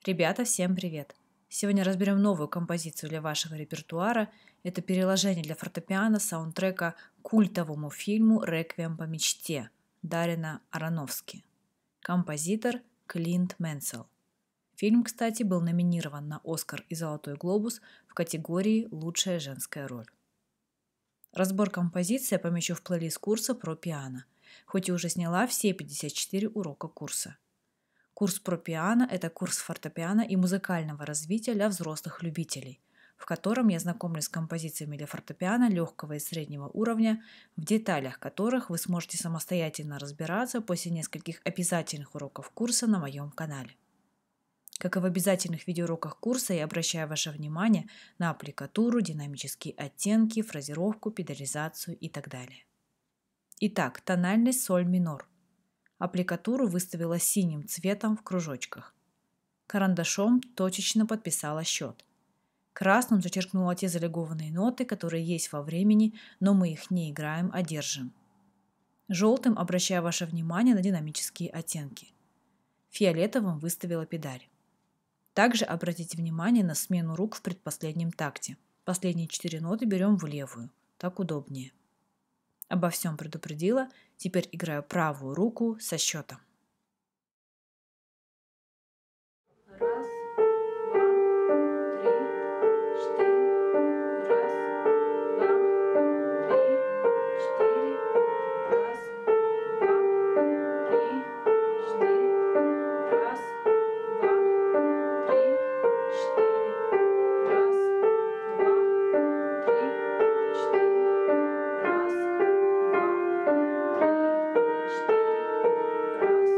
Ребята, всем привет! Сегодня разберем новую композицию для вашего репертуара. Это переложение для фортепиано саундтрека к культовому фильму «Реквием по мечте» Даррена Аронофски. Композитор Клинт Менсел. Фильм, кстати, был номинирован на «Оскар» и «Золотой глобус» в категории «Лучшая женская роль». Разбор композиции я помещу в плейлист курса про пиано, хоть и уже сняла все 54 урока курса. Курс про пиано – это курс фортепиано и музыкального развития для взрослых любителей, в котором я знакомлюсь с композициями для фортепиано легкого и среднего уровня, в деталях которых вы сможете самостоятельно разбираться после нескольких обязательных уроков курса на моем канале. Как и в обязательных видеоуроках курса, я обращаю ваше внимание на аппликатуру, динамические оттенки, фразировку, педализацию и так далее. Итак, тональность соль минор. Аппликатуру выставила синим цветом в кружочках. Карандашом точечно подписала счет. Красным зачеркнула те залегованные ноты, которые есть во времени, но мы их не играем, а держим. Желтым обращаю ваше внимание на динамические оттенки. Фиолетовым выставила педаль. Также обратите внимание на смену рук в предпоследнем такте. Последние 4 ноты берем в левую, так удобнее. Обо всем предупредила, теперь играю правую руку со счетом. Раз, два, три, четыре. Раз, два, три, четыре. Раз, два, три, четыре. Раз, два, три, четыре. Раз, два, три, четыре. Раз, два, три, четыре. Раз,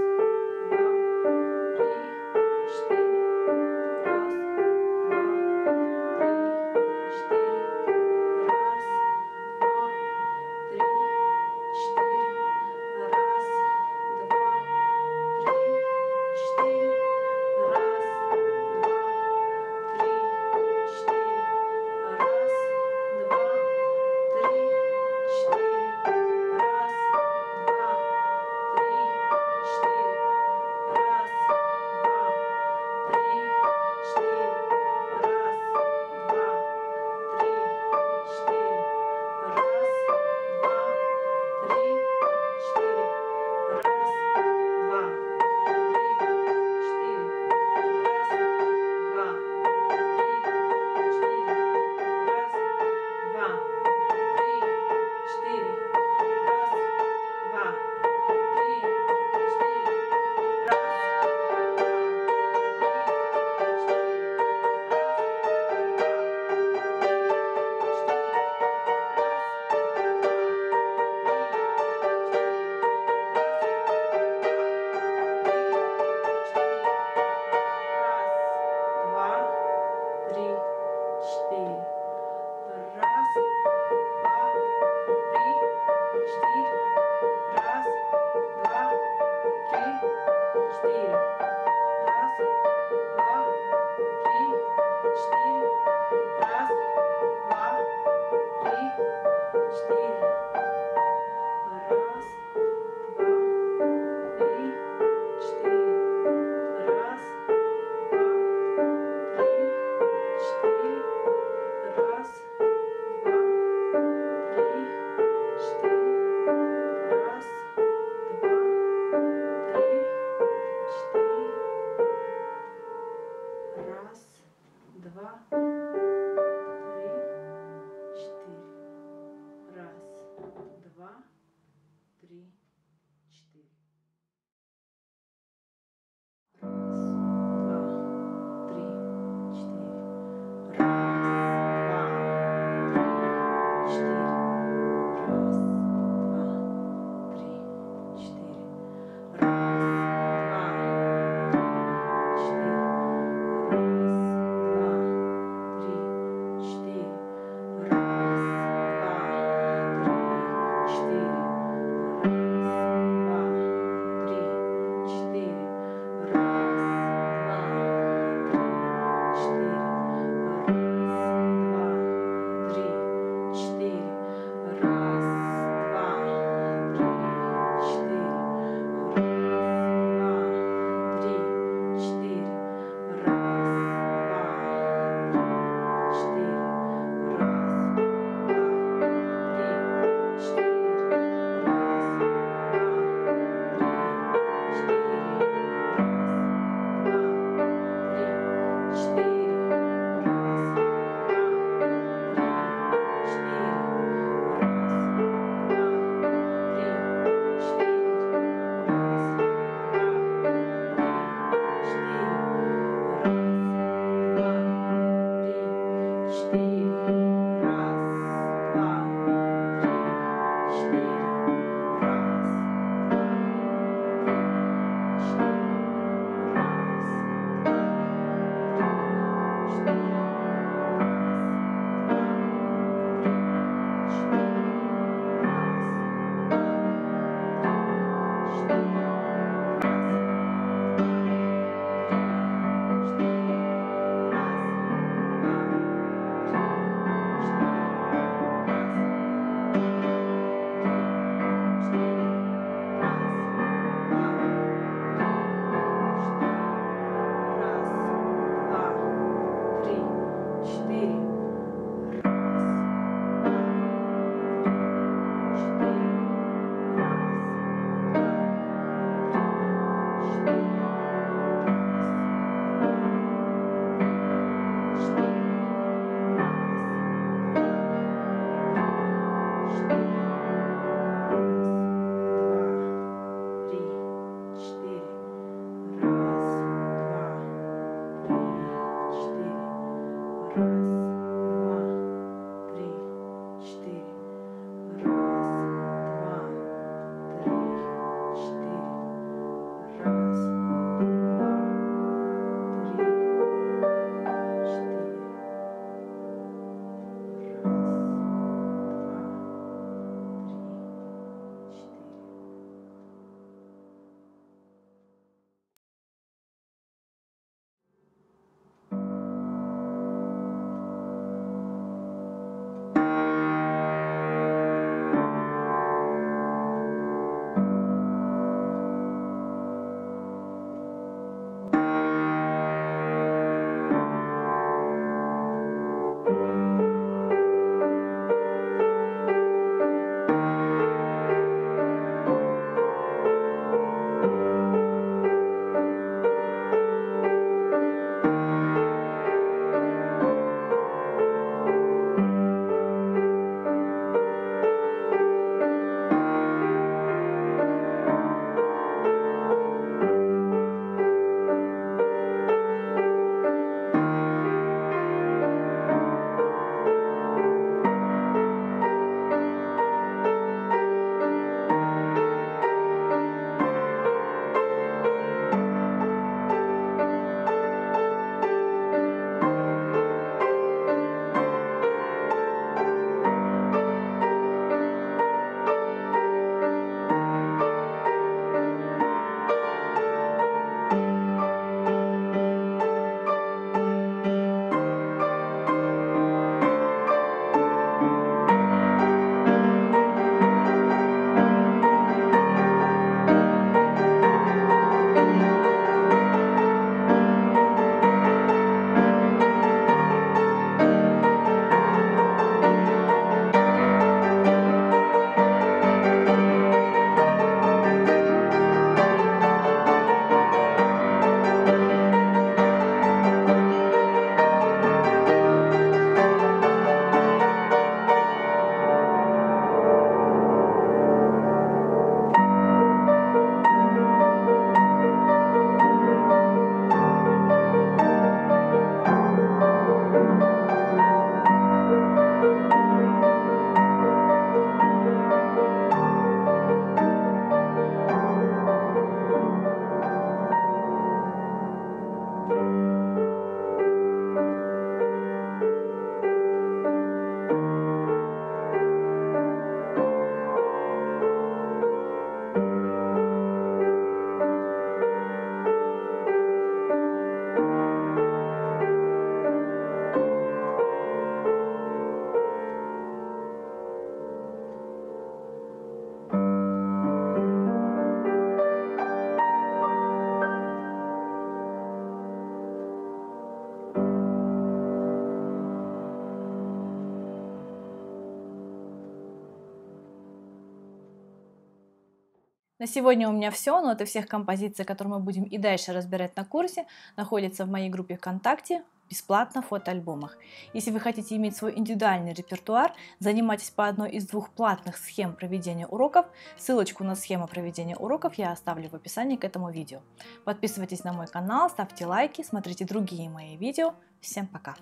На сегодня у меня все, но это всех композиций, которые мы будем и дальше разбирать на курсе, находится в моей группе ВКонтакте бесплатно в фотоальбомах. Если вы хотите иметь свой индивидуальный репертуар, занимайтесь по одной из двух платных схем проведения уроков. Ссылочку на схему проведения уроков я оставлю в описании к этому видео. Подписывайтесь на мой канал, ставьте лайки, смотрите другие мои видео. Всем пока!